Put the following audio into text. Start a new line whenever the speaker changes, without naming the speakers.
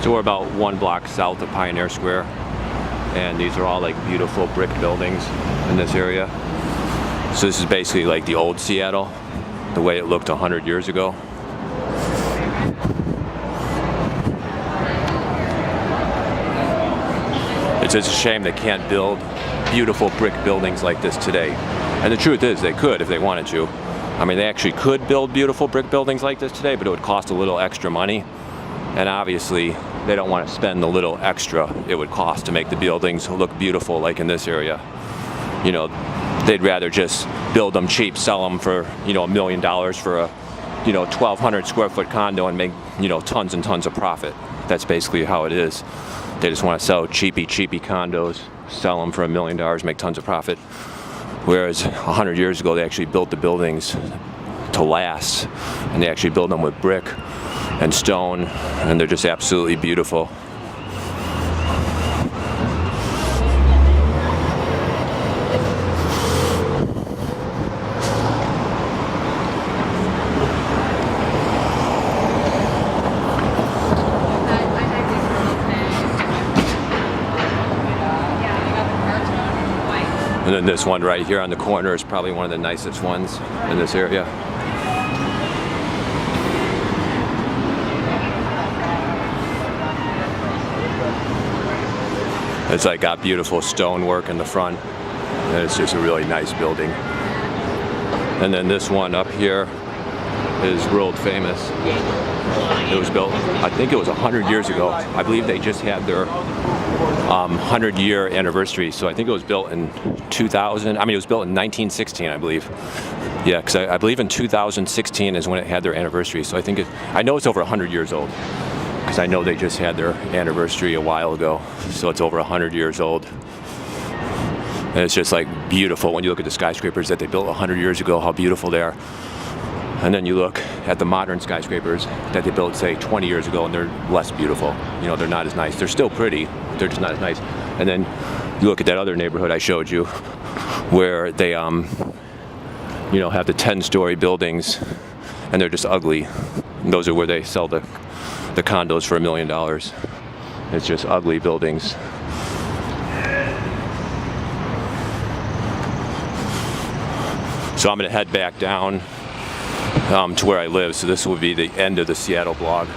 So we're about 1 block south of Pioneer Square, and these are all like beautiful brick buildings in this area. So this is basically like the old Seattle, the way it looked 100 years ago. It's just a shame they can't build beautiful brick buildings like this today. And the truth is, they could if they wanted to. I mean, they actually could build beautiful brick buildings like this today, but it would cost a little extra money. And obviously, they don't want to spend the little extra it would cost to make the buildings look beautiful like in this area. You know, they'd rather just build them cheap, sell them for, you know, $1 million for a, you know, 1,200 square foot condo and make, you know, tons and tons of profit. That's basically how it is. They just want to sell cheapy condos, sell them for $1 million, make tons of profit. Whereas 100 years ago, they actually built the buildings to last, and they actually built them with brick and stone, and they're just absolutely beautiful. And then this one right here on the corner is probably one of the nicest ones in this area. It's like got beautiful stonework in the front, and it's just a really nice building. And then this one up here is world famous. It was built, I think it was 100 years ago. I believe they just had their 100-year anniversary. So I think it was built in 2000. I mean, it was built in 1916, I believe. Yeah, because I believe in 2016 is when it had their anniversary. So I know it's over 100 years old, because I know they just had their anniversary a while ago. So it's over 100 years old. And it's just like beautiful when you look at the skyscrapers that they built 100 years ago, how beautiful they are. And then you look at the modern skyscrapers that they built, say, 20 years ago, and they're less beautiful. You know, they're not as nice. They're still pretty, they're just not as nice. And then you look at that other neighborhood I showed you, where they, you know, have the 10-story buildings, and they're just ugly. And those are where they sell the condos for $1 million. It's just ugly buildings. So I'm gonna head back down to where I live. So this will be the end of the Seattle blog.